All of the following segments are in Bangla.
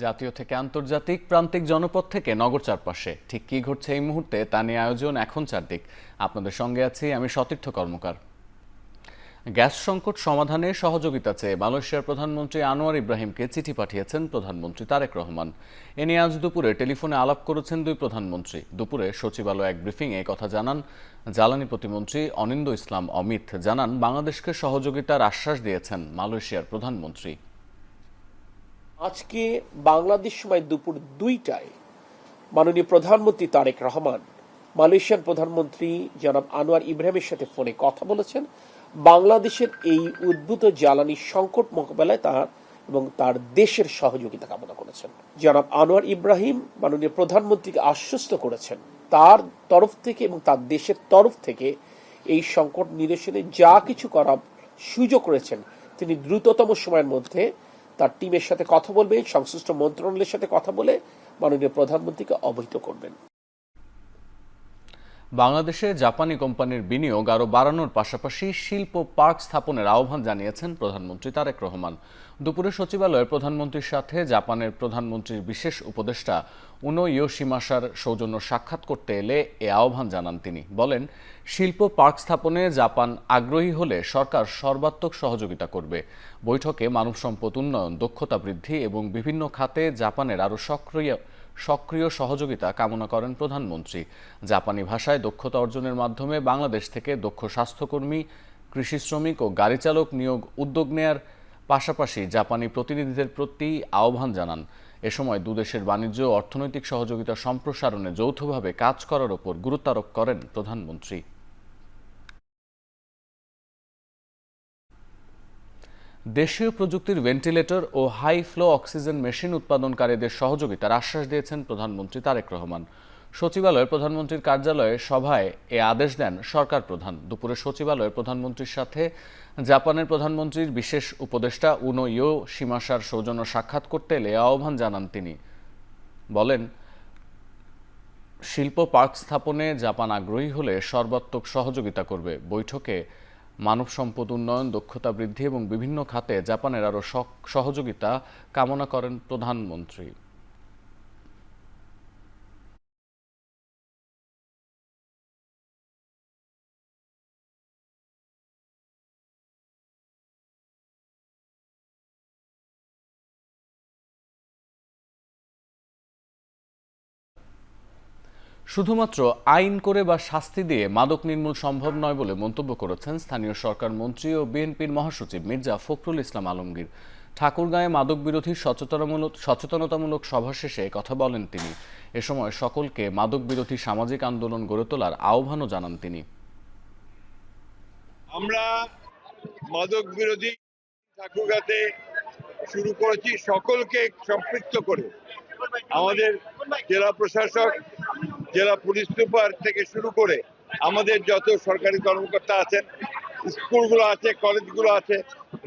জাতীয় থেকে আন্তর্জাতিক, প্রান্তিক জনপদ থেকে নগর চারপাশে ঠিক কী ঘটছে এই মুহূর্তে তা নিয়ে আয়োজন এখন চারদিক। আপনাদের সঙ্গে আছি আমি সতীর্থ কর্মকার। গ্যাস সংকট সমাধানে সহযোগিতা চেয়ে মালয়েশিয়ার প্রধানমন্ত্রী আনোয়ার ইব্রাহিমকে চিঠি পাঠিয়েছেন প্রধানমন্ত্রী তারেক রহমান। এ নিয়ে আজ দুপুরে টেলিফোনে আলাপ করেছেন দুই প্রধানমন্ত্রী। দুপুরে সচিবালয়ে এক ব্রিফিংয়ে কথা জানান জ্বালানি প্রতিমন্ত্রী অনিন্দ্য ইসলাম অমিত। জানান, বাংলাদেশকে সহযোগিতার আশ্বাস দিয়েছেন মালয়েশিয়ার প্রধানমন্ত্রী। আজকে বাংলাদেশ সময় দুপুর 2টায় মাননীয় প্রধানমন্ত্রী তারেক রহমান মালয়েশিয়ার প্রধানমন্ত্রী জনাব আনোয়ার ইব্রাহিমের সাথে ফোনে কথা বলেছেন। বাংলাদেশের এই উদ্ভূত জ্বালানি সংকট মোকাবেলায় তার দেশের সহযোগিতা কামনা করেছেন। জনাব আনোয়ার ইব্রাহিম মাননীয় প্রধানমন্ত্রীকে আশ্বস্ত করেছেন তার তরফ থেকে এবং তার দেশের তরফ থেকে এই সংকট নিরসনে যা কিছু করার সুযোগ করেছেন তিনি দ্রুততম সময়ের মধ্যে তার টিমের সাথে কথা বলবেন, সংশ্লিষ্ট মন্ত্রণালয়ের সাথে কথা বলে মাননীয় প্রধানমন্ত্রীকে অবহিত করবেন। বাংলাদেশে জাপানি কোম্পানির বিনিয়োগ আরও বাড়ানোর পাশাপাশি শিল্প পার্ক স্থাপনের আহ্বান জানিয়েছেন প্রধানমন্ত্রী তারেক রহমান। দুপুরে সচিবালয়ে প্রধানমন্ত্রীর সাথে জাপানের প্রধানমন্ত্রীর বিশেষ উপদেষ্টা উনো ইয়োশিমাসার সৌজন্য সাক্ষাৎ করতে এলে এ আহ্বান জানান তিনি। বলেন, শিল্প পার্ক স্থাপনে জাপান আগ্রহী হলে সরকার সর্বাত্মক সহযোগিতা করবে। বৈঠকে মানব সম্পদ উন্নয়ন, দক্ষতা বৃদ্ধি এবং বিভিন্ন খাতে জাপানের আরও সক্রিয় সহযোগিতা কামনা করেন প্রধানমন্ত্রী। জাপানি ভাষায় দক্ষতা অর্জনের মাধ্যমে বাংলাদেশ থেকে দক্ষ স্বাস্থ্যকর্মী, কৃষি শ্রমিক ও গাড়ি চালক নিয়োগ উদ্যোগ নেয়ার পাশাপাশি জাপানি প্রতিনিধিদের প্রতি আহ্বান জানান। এ সময় দুদেশের বাণিজ্য ও অর্থনৈতিক সহযোগিতা সম্প্রসারণে যৌথভাবে কাজ করার ওপর গুরুত্ব আরোপ করেন প্রধানমন্ত্রী। দেশীয় প্রযুক্তির ভেন্টিলেটর ও হাই ফ্লো অক্সিজেন মেশিন উৎপাদনকারীদের সহযোগিতার আশ্বাস দিয়েছেন প্রধানমন্ত্রী তারেক রহমান। সচিবালয়ে প্রধানমন্ত্রীর কার্যালয়ে সভায় এ আদেশ দেন সরকার প্রধান। দুপুরে সচিবালয়ে প্রধানমন্ত্রীর সাথে জাপানের প্রধানমন্ত্রীর বিশেষ উপদেষ্টা উনো ইয়োশিমাসার সৌজন্য সাক্ষাৎ করতে এলে আহ্বান জানান তিনি। বলেন, শিল্প পার্ক স্থাপনে জাপান আগ্রহী হলে সর্বাত্মক সহযোগিতা করবে। বৈঠকে মানব সম্পদ উন্নয়ন, দক্ষতা বৃদ্ধি এবং বিভিন্ন খাতে জাপানের আরও সহযোগিতা কামনা করেন প্রধানমন্ত্রী। শুধুমাত্র আইন করে বা শাস্তি দিয়ে মাদক নির্মূল সম্ভব নয় বলে মন্তব্য করেছেন স্থানীয় সরকার মন্ত্রী ও বিএনপির মহাসচিব মির্জা ফখরুল ইসলাম আলমগীর। ঠাকুরগাঁয়ে মাদক বিরোধী সচেতনতামূলক সভা শেষে কথা বলেন তিনি। এ সময় সকলকে মাদক বিরোধী সামাজিক আন্দোলন গড়ে তোলার আহ্বানও জানান তিনি। আমরা মাদক বিরোধী ঠাকুরগাঁতে শুরু করেছি সকলকে সম্পৃক্ত করে। আমাদের জেলা প্রশাসক, জেলা পুলিশ সুপার থেকে শুরু করে আমাদের যত সরকারি কর্মকর্তা আছেন, স্কুলগুলো আছে, কলেজগুলো আছে,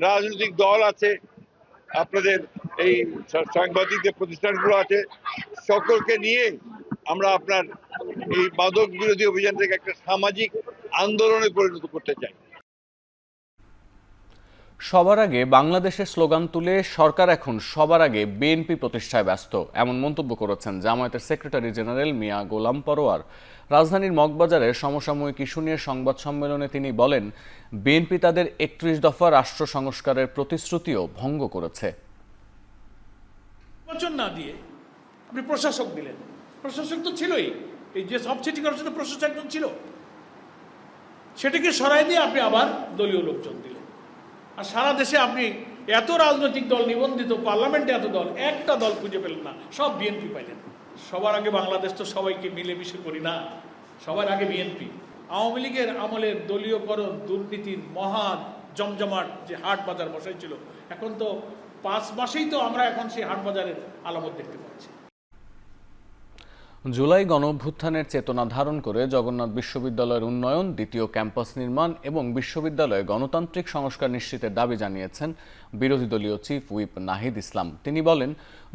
রাজনৈতিক দল আছে, আপনাদের এই সাংবাদিকদের প্রতিষ্ঠানগুলো আছে, সকলকে নিয়ে আমরা আপনার এই মাদক বিরোধী অভিযানটাকে একটা সামাজিক আন্দোলনে পরিণত করতে চাই। সবার আগে বাংলাদেশের স্লোগান তুলে সরকার এখন সবার আগে বিএনপি প্রতিষ্ঠায় ব্যস্ত, এমন মন্তব্য করেছেন জামায়াতের সেক্রেটারি জেনারেল মিয়া গোলাম পরোয়ার। রাজধানীর মগবাজারে সমসাময়িক ইস্যু নিয়ে সংবাদ সম্মেলনে তিনি বলেন, বিএনপি তাদের 31 দফা রাষ্ট্র সংস্কারের প্রতিশ্রুতিও ভঙ্গ করেছে। নির্বাচন না দিয়ে আপনি প্রশাসক দিলেন, প্রশাসক তো ছিলই, এই যে সব সিটি কর্পোরেশনের প্রশাসক একজন ছিল, সেটাকে সরাই দিয়ে আপনি আবার দলীয় লোকজন দিলেন। আর সারা দেশে আপনি এত রাজনৈতিক দল নিবন্ধিত, পার্লামেন্টে এত দল, একটা দল খুঁজে পেলেন না, সব বিএনপি পাইলেন। সবার আগে বাংলাদেশ তো সবাইকে মিলেমিশে করি না, সবার আগে বিএনপি। আওয়ামী লীগের আমলের দলীয়করণ, দুর্নীতির মহা জমজমাট যে হাট বাজার বসাইছিল, এখন তো 5 মাসেই তো আমরা এখন সেই হাট বাজারের আলামত দেখতে পাচ্ছি। জুলাই গণঅভ্যুত্থানের চেতনা ধারণ করে জগন্নাথ বিশ্ববিদ্যালয়ের উন্নয়ন, দ্বিতীয় ক্যাম্পাস নির্মাণ এবং বিশ্ববিদ্যালয়ে গণতান্ত্রিক সংস্কার নিশ্চিতের দাবি জানিয়েছেন বিরোধী দলীয় চিফ হুইপ নাহিদ ইসলাম। তিনি বলেন,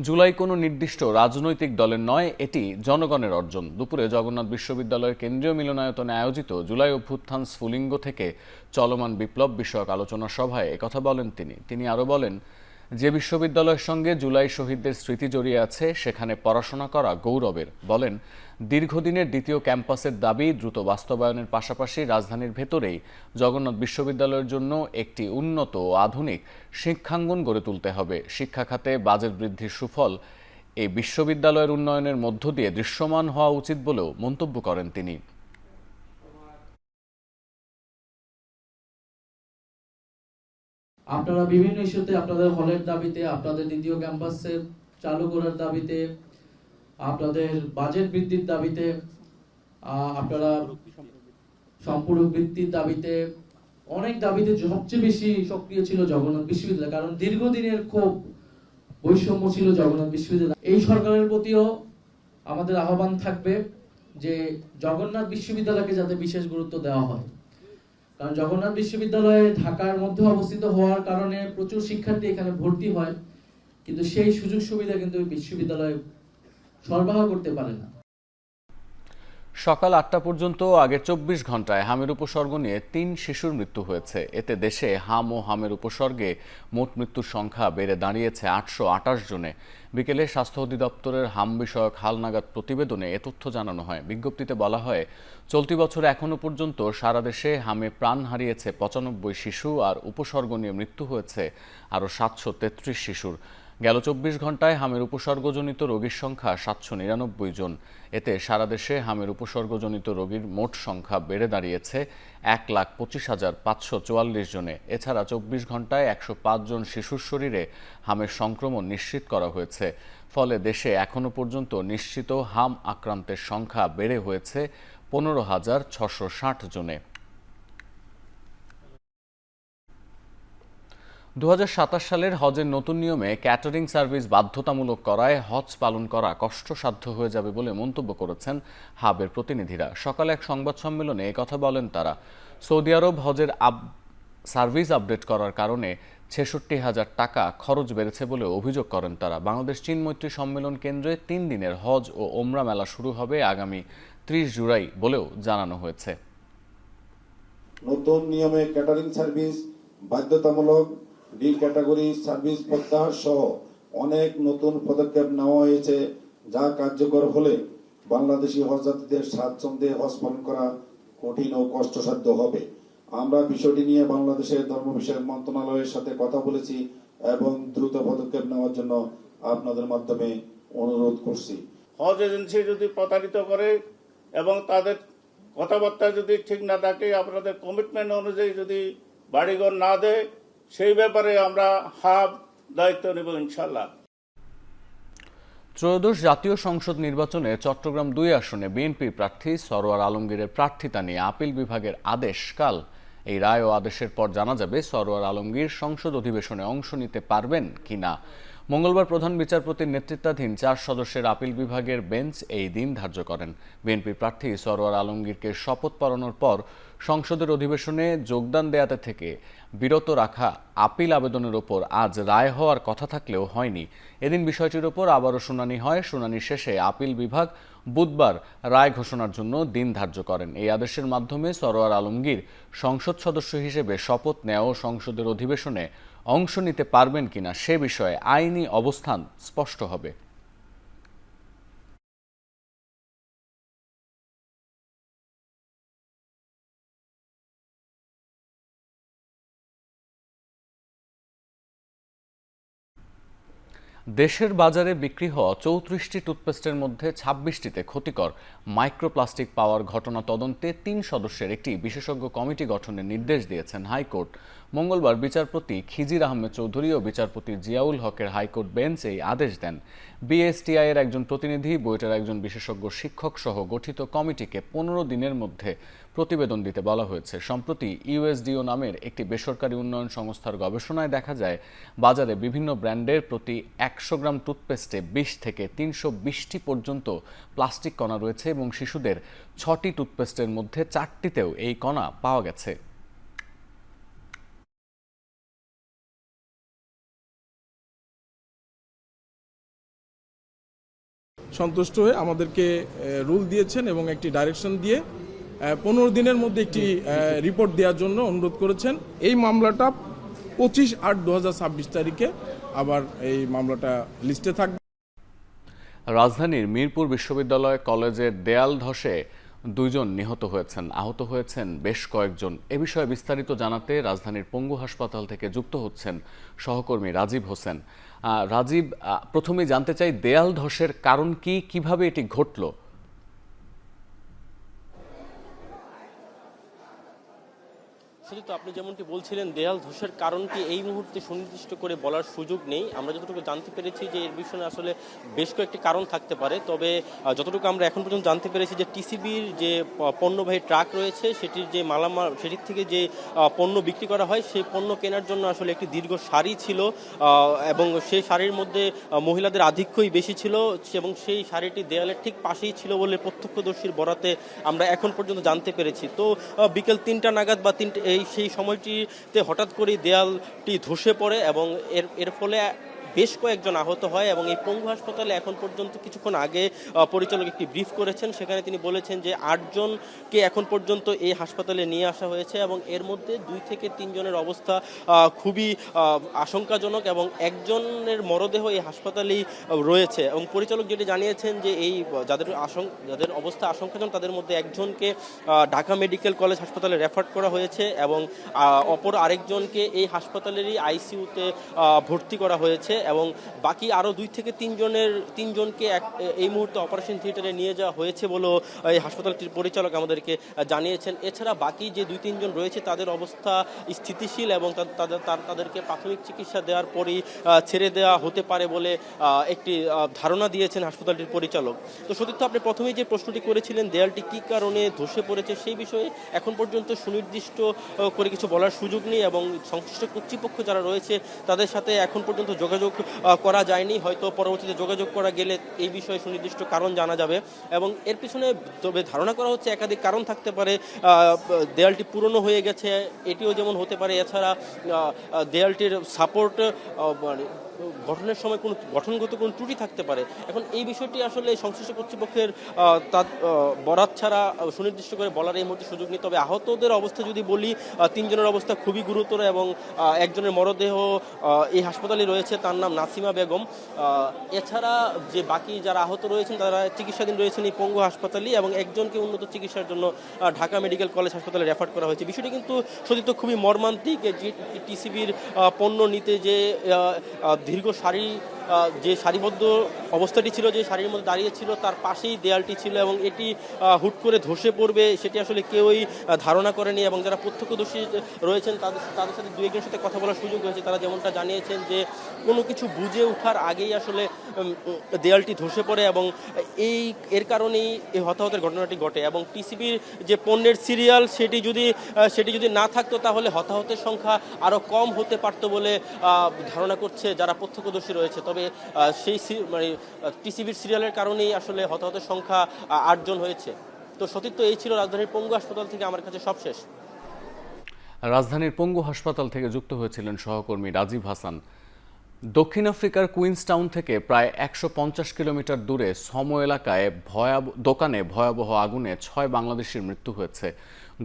জুলাই কোনো নির্দিষ্ট রাজনৈতিক দলের নয়, এটি জনগণের অর্জন। দুপুরে জগন্নাথ বিশ্ববিদ্যালয়ের কেন্দ্রীয় মিলনায়তনে আয়োজিত জুলাই অভ্যুত্থান স্ফুলিঙ্গ থেকে চলমান বিপ্লব বিষয়ক আলোচনা সভায় একথা বলেন তিনি। তিনি আরও বলেন, যে বিশ্ববিদ্যালয়ের সঙ্গে জুলাই শহীদদের স্মৃতি জড়িয়ে আছে সেখানে পড়াশোনা করা গৌরবের, বলেন দীর্ঘদিনের দ্বিতীয় ক্যাম্পাসের দাবি দ্রুত বাস্তবায়নের পাশাপাশি রাজধানীর ভেতরেই জগন্নাথ বিশ্ববিদ্যালয়ের জন্য একটি উন্নত ও আধুনিক শিক্ষাঙ্গন গড়ে তুলতে হবে। শিক্ষা খাতে বাজেট বৃদ্ধির সুফল এই বিশ্ববিদ্যালয়ের উন্নয়নের মধ্য দিয়ে দৃশ্যমান হওয়া উচিত বলেও মন্তব্য করেন তিনি। আপনারা বিভিন্ন ইস্যুতে আপনাদের হলের দাবিতে, আপনাদের দ্বিতীয় ক্যাম্পাসের চালু করার দাবিতে, আপনাদের বাজেট বৃদ্ধির দাবিতে, আপনারা সম্পূরক বৃত্তির দাবিতে, অনেক দাবিতে সবচেয়ে বেশি সক্রিয় ছিল জগন্নাথ বিশ্ববিদ্যালয়। কারণ দীর্ঘদিনের খুব বৈষম্য ছিল জগন্নাথ বিশ্ববিদ্যালয়। এই সরকারের প্রতিও আমাদের আহ্বান থাকবে যে জগন্নাথ বিশ্ববিদ্যালয়কে যাতে বিশেষ গুরুত্ব দেওয়া হয়। কারণ জগন্নাথ বিশ্ববিদ্যালয়ে ঢাকার মধ্যে অবস্থিত হওয়ার কারণে প্রচুর শিক্ষার্থী এখানে ভর্তি হয়, কিন্তু সেই সুযোগ সুবিধা কিন্তু বিশ্ববিদ্যালয় সরবরাহ করতে পারে না। সকাল ৮টা পর্যন্ত আগের ২৪ ঘন্টায় হামের উপসর্গ নিয়ে ৩ শিশুর মৃত্যু হয়েছে। এতে দেশে হাম ও হামের উপসর্গে মোট মৃত্যুর সংখ্যা বেড়ে দাঁড়িয়েছে ৮২৮ জনে। বিকেলে স্বাস্থ্য অধিদপ্তরের হাম বিষয়ক হালনাগাদ প্রতিবেদনে এ তথ্য জানানো হয়। বিজ্ঞপ্তিতে বলা হয়, চলতি বছরে এখনো পর্যন্ত সারা দেশে হামে প্রাণ হারিয়েছে ৯৫ শিশু আর উপসর্গ নিয়ে মৃত্যু হয়েছে আরও ৭৩৩ শিশুর। গেল ২৪ ঘন্টায় হামের উপসর্গজনিত রোগীর সংখ্যা ৭৯৯ জন। এতে সারা দেশে হামের উপসর্গজনিত রোগীর মোট সংখ্যা বেড়ে দাঁড়িয়েছে ১,২৫,৫৪৪ জনে। এছাড়া ২৪ ঘন্টায় ১০৫ জন শিশুর শরীরে হামের সংক্রমণ নিশ্চিত করা হয়েছে। ফলে দেশে এখনো পর্যন্ত নিশ্চিত হাম আক্রান্তের সংখ্যা বেড়ে হয়েছে ১৫,৬৬০ জনে। ২০২৭ সালের হজের নতুন নিয়মে ক্যাটারিং সার্ভিস বাধ্যতামূলক করায় হজ পালন করা কষ্টসাধ্য হয়ে যাবে বলে মন্তব্য করেছেন হাবের প্রতিনিধিরা। সকালে এক সংবাদ সম্মেলনে একথা বলেন তারা। সৌদি আরব হজের সার্ভিস আপডেট করার কারণে ৬৬,০০০ টাকা খরচ বেড়েছে বলে অভিযোগ করেন তারা। বাংলাদেশ চীন মৈত্রী সম্মেলন কেন্দ্রে ৩ দিনের হজ ও ওমরা মেলা শুরু হবে আগামী ৩০ জুলাই বলেও জানানো হয়েছে। নতুন নিয়মে ক্যাটারিং সার্ভিস বাধ্যতামূলক, ডি ক্যাটাগরি সার্ভিস প্রত্যাহার সহ অনেক নতুন পদক্ষেপ নেওয়া হয়েছে, যা কার্যকর হলে বাংলাদেশি হজযাত্রীদের স্বাচ্ছন্দ্যে হজ পালন করা কঠিন ও কষ্টসাধ্য হবে। আমরা বিষয়টি নিয়ে বাংলাদেশের ধর্ম বিষয়ক মন্ত্রণালয়ের সাথে কথা বলেছি এবং দ্রুত পদক্ষেপ নেওয়ার জন্য আপনাদের মাধ্যমে অনুরোধ করছি। হজ এজেন্সি যদি প্রতারিত করে এবং তাদের কথাবার্তা যদি ঠিক না থাকে, আপনাদের কমিটমেন্ট অনুযায়ী যদি বাড়িঘর না দেয়, সেই ব্যাপারে আমরা হাব দায়িত্ব নেব ইনশাল্লাহ। ত্রয়োদশ জাতীয় সংসদ নির্বাচনে চট্টগ্রাম ২ আসনে বিএনপির প্রার্থী সরওয়ার আলমগীরের প্রার্থিতা নিয়ে আপিল বিভাগের আদেশ কাল। এই রায় ও আদেশের পর জানা যাবে সরওয়ার আলমগীর সংসদ অধিবেশনে অংশ নিতে পারবেন কিনা। মঙ্গলবার প্রধান বিচারপতির নেতৃত্বাধীন ৪ সদস্যের আপিল বিভাগের বেঞ্চ এই দিন ধার্য করেন। বিএনপির প্রার্থী সরওয়ার আলমগীরকে শপথ পড়ানোর পর সংসদের অধিবেশনে যোগদান দেয়াতে থেকে বিরত রাখা আপিল আবেদনের ওপর আজ রায় হওয়ার কথা থাকলেও হয়নি। এদিন বিষয়টির ওপর আবারও শুনানি হয়। শুনানি শেষে আপিল বিভাগ বুধবার রায় ঘোষণার জন্য দিন ধার্য করেন। এই আদেশের মাধ্যমে সরওয়ার আলমগীর সংসদ সদস্য হিসেবে শপথ নেওয়া ও সংসদের অধিবেশনে অংশ নিতে পারবেন কিনা সে বিষয়ে আইনি অবস্থান স্পষ্ট হবে। দেশের বাজারে বিক্রি হওয়া ৩৪টি টুথপেস্টের মধ্যে ২৬টিতে ক্ষতিকর মাইক্রোপ্লাস্টিক পাওয়ার ঘটনা তদন্তে ৩ সদস্যের একটি বিশেষজ্ঞ কমিটি গঠনের নির্দেশ দিয়েছেন হাইকোর্ট। মঙ্গলবার বিচারপতি খিজির আহমেদ চৌধুরী ও বিচারপতি জিয়াউল হকের হাইকোর্ট বেঞ্চ এই আদেশ দেন। বিএসটিআই এর একজন প্রতিনিধি, বুয়েটের একজন বিশেষজ্ঞ শিক্ষক সহ গঠিত কমিটিকে ১৫ দিনের মধ্যে প্রতিবেদন দিতে বলা হয়েছে। সম্প্রতি ইউএসডিও নামের একটি বেসরকারি উন্নয়ন সংস্থার গবেষণায় দেখা যায়, বাজারে বিভিন্ন ব্র্যান্ডের প্রতি ১০০ গ্রাম টুথপেস্টে ২০ থেকে ৩২০টি পর্যন্ত প্লাস্টিক কণা রয়েছে এবং শিশুদের ৬টি টুথপেস্টের মধ্যে ৪টিতেও এই কণা পাওয়া গেছে। সন্তুষ্ট হয়ে আমাদেরকে রুল দিয়েছেন এবং একটি ডাইরেকশন দিয়ে ১৫ দিনের মধ্যে একটি রিপোর্ট দেওয়ার জন্য অনুরোধ করেছেন। এই মামলাটা ২৫/৮/২০২৬ তারিখে আবার এই মামলাটা লিস্টে থাকবে। রাজধানীর মিরপুর বিশ্ববিদ্যালয় কলেজের দেয়াল ধসে 2 জন নিহত হয়েছেন, আহত হয়েছেন বেশ কয়েকজন। এ বিষয়ে বিস্তারিত জানাতে রাজধানীর পঙ্গু হাসপাতাল থেকে যুক্ত হচ্ছেন সহকর্মী রাজীব হোসেন। রাজীব, প্রথমে জানতে চাই দেয়াল ধসের কারণ কি, কিভাবে এটি ঘটলো? শুধু তো আপনি যেমনটি বলছিলেন দেয়াল ধসের কারণ কি এই মুহূর্তে সুনির্দিষ্ট করে বলার সুযোগ নেই। আমরা যতটুকু জানতে পেরেছি যে এর পিছনে আসলে বেশ কয়েকটি কারণ থাকতে পারে, তবে যতটুকু আমরা এখন পর্যন্ত জানতে পেরেছি যে টিসিবির যে পণ্যবাহী ট্রাক রয়েছে সেটির যে মালামাল, সেটির থেকে যে পণ্য বিক্রি করা হয় সেই পণ্য কেনার জন্য আসলে একটি দীর্ঘ সারি ছিল এবং সেই সারির মধ্যে মহিলাদের আধিক্যই বেশি ছিল এবং সেই সারিটি দেয়ালের ঠিক পাশেই ছিল বলে প্রত্যক্ষদর্শীর বরাতে আমরা এখন পর্যন্ত জানতে পেরেছি। তো বিকেল 3টা নাগাদ বা সেই সময়টিতে হঠাৎ করেই দেয়ালটি ধসে পড়ে এবং এর ফলে বেশ কয়েকজন আহত হয় এবং এই পঙ্গু হাসপাতালে এখন পর্যন্ত কিছুক্ষণ আগে পরিচালক একটি ব্রিফ করেছেন, সেখানে তিনি বলেছেন যে 8 জনকে এখন পর্যন্ত এই হাসপাতালে নিয়ে আসা হয়েছে এবং এর মধ্যে 2 থেকে 3 জনের অবস্থা খুবই আশঙ্কাজনক এবং একজনের মরদেহ এই হাসপাতালেই রয়েছে। এবং পরিচালক যেটি জানিয়েছেন যে এই যাদের অবস্থা আশঙ্কাজনক তাদের মধ্যে একজনকে ঢাকা মেডিকেল কলেজ হাসপাতালে রেফার করা হয়েছে এবং অপর আরেকজনকে এই হাসপাতালেরই আইসিইউতে ভর্তি করা হয়েছে এবং বাকি আরও 2 থেকে 3 জনকে এই মুহূর্তে অপারেশন থিয়েটারে নিয়ে যাওয়া হয়েছে বলেও এই হাসপাতালটির পরিচালক আমাদেরকে জানিয়েছেন। এছাড়া বাকি যে 2-3 জন রয়েছে তাদের অবস্থা স্থিতিশীল এবং তাদেরকে প্রাথমিক চিকিৎসা দেওয়ার পরই ছেড়ে দেওয়া হতে পারে বলে একটি ধারণা দিয়েছেন হাসপাতালটির পরিচালক। তো সতীর্থ, আপনি প্রথমেই যে প্রশ্নটি করেছিলেন দেয়ালটি কী কারণে ধসে পড়েছে সেই বিষয়ে এখন পর্যন্ত সুনির্দিষ্ট করে কিছু বলার সুযোগ নেই এবং সংশ্লিষ্ট কর্তৃপক্ষ যারা রয়েছে তাদের সাথে এখন পর্যন্ত যোগাযোগ করা যায়নি। হয়তো পরবর্তীতে যোগাযোগ করা গেলে এই বিষয়ে সুনির্দিষ্ট কারণ জানা যাবে এবং এর পিছনে তবে ধারণা করা হচ্ছে একাধিক কারণ থাকতে পারে। দেয়ালটি পুরনো হয়ে গেছে, এটিও যেমন হতে পারে। এছাড়া দেয়ালটির সাপোর্ট গঠনের সময় কোনো গঠনগত কোনো ত্রুটি থাকতে পারে। এখন এই বিষয়টি আসলে সংশ্লিষ্ট কর্তৃপক্ষের তার বরাত ছাড়া সুনির্দিষ্ট করে বলার এই মুহূর্তে সুযোগ নেই। তবে আহতদের অবস্থা যদি বলি, 3 জনের অবস্থা খুবই গুরুতর এবং একজনের মরদেহ এই হাসপাতালে রয়েছে, তার নাম নাসিমা বেগম। এছাড়া যে বাকি যারা আহত রয়েছেন তারা চিকিৎসাধীন রয়েছেন এই পঙ্গু হাসপাতালে এবং একজনকে উন্নত চিকিৎসার জন্য ঢাকা মেডিকেল কলেজ হাসপাতালে রেফার করা হয়েছে। বিষয়টি কিন্তু সত্যি খুবই মর্মান্তিক। যে টিসিবির পণ্য নিতে যে দীর্ঘ সারি, যে সারিবদ্ধ অবস্থাটি ছিল, যে সারির মধ্যে দাঁড়িয়েছিল তার পাশেই দেয়ালটি ছিল এবং এটি হুট করে ধসে পড়বে সেটি আসলে কেউই ধারণা করেনি এবং যারা প্রত্যক্ষদর্শী রয়েছেন তাদের সাথে 2-1 সাথে কথা বলার সুযোগ হয়েছে। তারা যেমনটা জানিয়েছেন যে কোনো কিছু বুঝে ওঠার আগেই আসলে দেয়ালটি ধসে পড়ে এবং এর কারণেই এই হতাহতের ঘটনাটি ঘটে এবং টিসিবির যে পণ্যের সিরিয়াল সেটি যদি না থাকতো তাহলে হতাহতের সংখ্যা আরও কম হতে পারত বলে ধারণা করছে যারা প্রত্যক্ষদর্শী রয়েছে। তবে সেই টিসিবির সিরিয়ালের কারণেই আসলে হতাহতের সংখ্যা 8 জন হয়েছে। তো সতীর্থ, এই ছিল রাজধানীর পঙ্গু হাসপাতাল থেকে আমার কাছে সবশেষ। রাজধানীর পঙ্গু হাসপাতাল থেকে যুক্ত হয়েছিলেন সহকর্মী রাজীব হাসান। দক্ষিণ আফ্রিকার কুইন্সটাউন থেকে প্রায় 150 কিলোমিটার দূরে সমো এলাকায় দোকানে ভয়াবহ আগুনে 6 বাংলাদেশির মৃত্যু হয়েছে।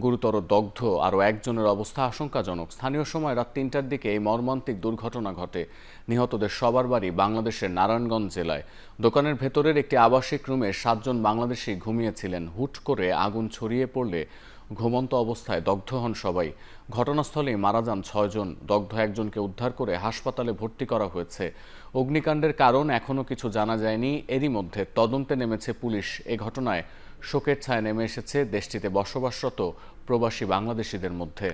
গুরুতর দগ্ধ আরও একজনের অবস্থা আশঙ্কাজনক। স্থানীয় সময় রাত 3টার দিকে এই মর্মান্তিক দুর্ঘটনা ঘটে। নিহতদের সবার বাড়ি বাংলাদেশের নারায়ণগঞ্জ জেলায়। দোকানের ভেতরের একটি আবাসিক রুমে 7 জন বাংলাদেশি ঘুমিয়েছিলেন। হুট করে আগুন ছড়িয়ে পড়লে ঘুমন্ত অবস্থায় দগ্ধ হন সবাই। ঘটনাস্থলেই মারা যান 6 জন। দগ্ধ একজনকে উদ্ধার করে হাসপাতালে ভর্তি করা হয়েছে। অগ্নিকাণ্ডের কারণ এখনও কিছু জানা যায়নি। এরই মধ্যে তদন্তে নেমেছে পুলিশ। এ ঘটনায় শোকের ছায়া নেমে এসেছে দেশটিতে বসবাসরত প্রবাসী বাংলাদেশিদের মধ্যে।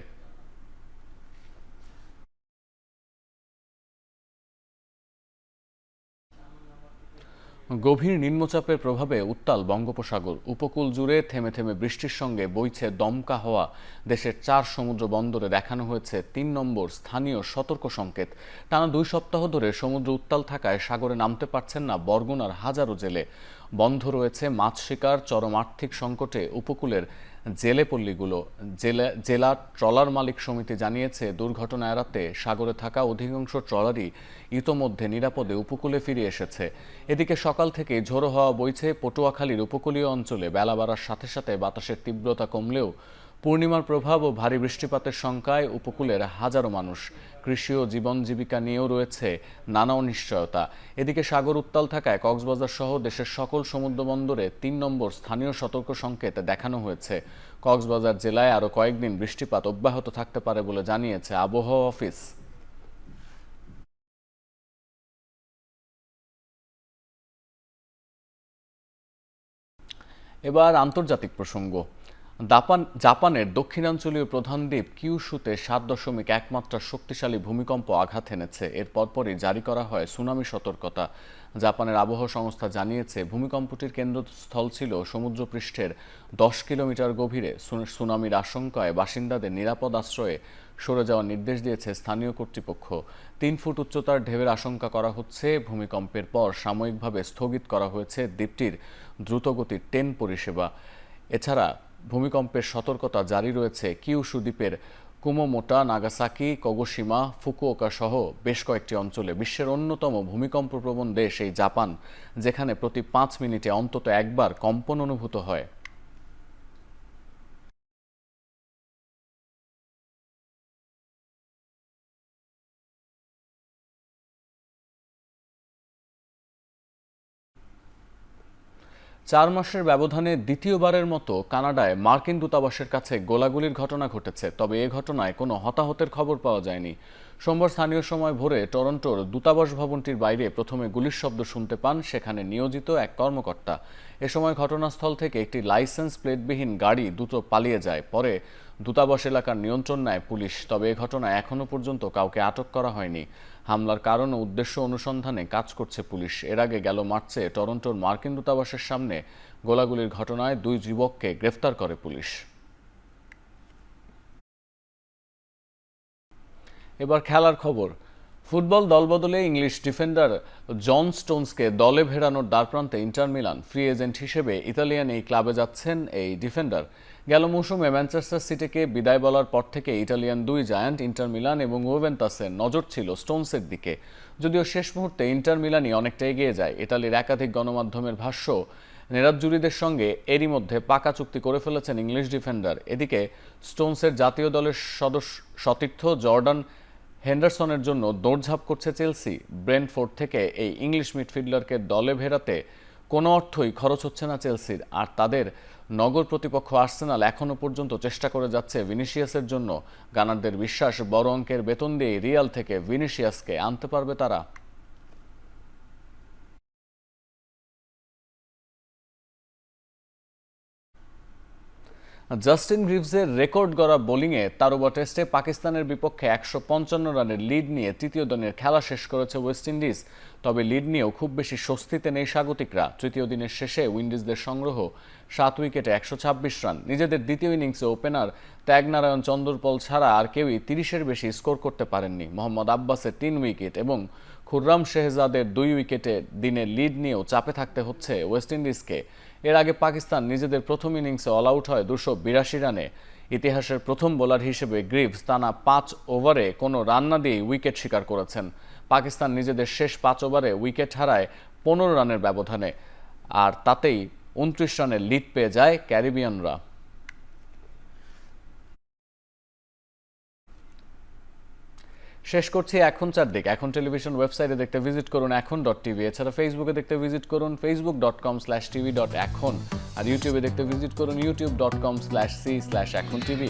গভীর নিম্নচাপের প্রভাবে উত্তাল বঙ্গোপসাগর। উপকূল জুড়ে থেমে থেমে বৃষ্টির সঙ্গে বইছে দমকা হাওয়া। দেশের 4 সমুদ্র বন্দরে দেখানো হয়েছে 3 নম্বর স্থানীয় সতর্ক সংকেত। টানা 2 সপ্তাহ ধরে সমুদ্র উত্তাল থাকায় সাগরে নামতে পারছেন না বরগুনার হাজারো জেলে। বন্ধ রয়েছে মাছ শিকার। চরম আর্থিক সংকটে উপকূলের জেলেপল্লীগুলো। জেলা ট্রলার মালিক সমিতি জানিয়েছে দুর্ঘটনা এড়াতে সাগরে থাকা অধিকাংশ ট্রলারই ইতোমধ্যে নিরাপদে উপকূলে ফিরে এসেছে। এদিকে সকাল থেকে ঝোড়ো হাওয়া বইছে পটুয়াখালীর উপকূলীয় অঞ্চলে। বেলা বাড়ার সাথে সাথে বাতাসের তীব্রতা কমলেও পূর্ণিমার প্রভাব ও ভারী বৃষ্টিপাতের শঙ্কায় উপকূলের হাজারো মানুষ। কৃষি ও জীবন জীবিকা নিয়েও রয়েছে নানা অনিশ্চয়তা। এদিকে সাগর উত্তাল থাকায় কক্সবাজার সহ দেশের সকল সমুদ্র বন্দরে ৩ নম্বর স্থানীয় সতর্ক সংকেত দেখানো হয়েছে। কক্সবাজার জেলায় আরও কয়েকদিন বৃষ্টিপাত অব্যাহত থাকতে পারে বলে জানিয়েছে আবহাওয়া অফিস। এবার আন্তর্জাতিক প্রসঙ্গ। জাপানের দক্ষিণাঞ্চলীয় প্রধান দ্বীপ কিউশুতে ৭.১ মাত্রার শক্তিশালী ভূমিকম্প আঘাত এনেছে। এর পরপরই জারি করা হয় সুনামি সতর্কতা। জাপানের আবহাওয়া সংস্থা জানিয়েছে ভূমিকম্পটির কেন্দ্রস্থল ছিল সমুদ্রপৃষ্ঠের ১০ কিলোমিটার গভীরে। সুনামির আশঙ্কায় বাসিন্দাদের নিরাপদ আশ্রয়ে সরে যাওয়ার নির্দেশ দিয়েছে স্থানীয় কর্তৃপক্ষ। ৩ ফুট উচ্চতার ঢেউয়ের আশঙ্কা করা হচ্ছে। ভূমিকম্পের পর সাময়িকভাবে স্থগিত করা হয়েছে দ্বীপটির দ্রুতগতির ট্রেন পরিষেবা। এছাড়া ভূমিকম্পের সতর্কতা জারি রয়েছে কিউশু দ্বীপের কুমোমোটা, নাগাসাকি, কগোশিমা, ফুকুওকা সহ বেশ কয়েকটি অঞ্চলে। বিশ্বের অন্যতম ভূমিকম্পপ্রবণ দেশ এই জাপান, যেখানে প্রতি ৫ মিনিটে অন্তত একবার কম্পন অনুভূত হয়। চার মাসের ব্যবধানে দ্বিতীয়বারের মতো কানাডায় মার্কিন দূতাবাসের কাছে গোলাগুলির ঘটনা ঘটেছে। তবে এ ঘটনায় কোনো হতাহতের খবর পাওয়া যায়নি। সোমবার স্থানীয় সময় ভোরে টরন্টোর দূতাবাস ভবনটির বাইরে প্রথমে গুলির শব্দ শুনতে পান সেখানে নিয়োজিত এক কর্মকর্তা। এ সময় ঘটনাস্থল থেকে একটি লাইসেন্স প্লেটবিহীন গাড়ি দ্রুত পালিয়ে যায়। পরে দূতাবাস এলাকার নিয়ন্ত্রণ নেয় পুলিশ। তবে এ ঘটনায় এখনও পর্যন্ত কাউকে আটক করা হয়নি। হামলার কারণ ও উদ্দেশ্য অনুসন্ধানে কাজ করছে পুলিশ। এর আগে গেল মার্চে টরন্টোর মার্কিন দূতাবাসের সামনে গোলাগুলির ঘটনায় 2 যুবককে গ্রেফতার করে পুলিশ। এবার খেলার খবর। ফুটবল দলবদলে ইংলিশ ডিফেন্ডার জন স্টোনসকে দলে ভেড়ানোর দ্বারপ্রান্তে ইন্টার মিলান। ফ্রি এজেন্ট হিসেবে ইতালিয়ান এই ক্লাবে যাচ্ছেন এই ডিফেন্ডার। গেল মৌসুমে ম্যানচেস্টার সিটিকে বিদায় বলার পর থেকে ইটালিয়ান 2 জায়ান্ট ইন্টার মিলান এবং ওভেন্তাসের নজর ছিল স্টোনসের দিকে। যদিও শেষ মুহূর্তে ইন্টার মিলানই অনেকটা এগিয়ে যায়। ইতালির একাধিক গণমাধ্যমের ভাষ্য, নেরাজ্জুরিদের সঙ্গে এরই মধ্যে পাকা চুক্তি করে ফেলেছেন ইংলিশ ডিফেন্ডার। এদিকে স্টোনসের জাতীয় দলের সতীর্থ জর্ডান হেন্ডারসনের জন্য দৌড়ঝাঁপ করছে চেলসি। ব্রেন্টফোর্ড থেকে এই ইংলিশ মিডফিল্ডারকে দলে ভেড়াতে কোনো অর্থই খরচ হচ্ছে না চেলসির। আর তাদের নগর প্রতিপক্ষ আর্সেনাল এখনও পর্যন্ত চেষ্টা করে যাচ্ছে ভিনিসিয়াসের জন্য। গানারদের বিশ্বাস, বড় অঙ্কের বেতন দিয়ে রিয়াল থেকে ভিনিসিয়াসকে আনতে পারবে তারা। জাস্টিন গ্রিভসের রেকর্ড গড়া বোলিংয়ে তারুবা টেস্টে পাকিস্তানের বিপক্ষে ১৫৫ রানের লিড নিয়ে তৃতীয় দিনের খেলা শেষ করেছে ওয়েস্ট ইন্ডিজ। তবে লিড নিয়েও খুব বেশি স্বস্তিতে নেই স্বাগতিকরা। তৃতীয় দিনের শেষে উইন্ডিজদের সংগ্রহ 7 উইকেটে ১২৬ রান। নিজেদের দ্বিতীয় ইনিংসে ওপেনার ত্যাগনারায়ণ চন্দরপল ছাড়া আর কেউই ৩০-এর বেশি স্কোর করতে পারেননি। মোহাম্মদ আব্বাসের 3 উইকেট এবং খুররাম শেহজাদের 2 উইকেটে দিনে লিড নিয়েও চাপে থাকতে হচ্ছে ওয়েস্ট ইন্ডিজকে। এর আগে পাকিস্তান নিজেদের প্রথম ইনিংসে অল আউট হয় 282 রানে। ইতিহাসের প্রথম বোলার হিসেবে গ্রিভস টানা 5 ওভারে কোনো রান না দিয়েই উইকেট শিকার করেছেন। পাকিস্তান নিজেদের শেষ 5 ওভারে উইকেট হারায় 15 রানের ব্যবধানে, আর তাতেই 29 রানের লিড পেয়ে যায় ক্যারিবিয়ানরা। শেষ করছি এখন চারদিক। এখন টেলিভিশন ওয়েবসাইটে দেখতে ভিজিট করুন এখন.tv। এছাড়া ফেসবুকে দেখতে ভিজিট করুন facebook.com/tv.এখন। আর ইউটিউবে দেখতে ভিজিট করুন youtube.com/c/echontv।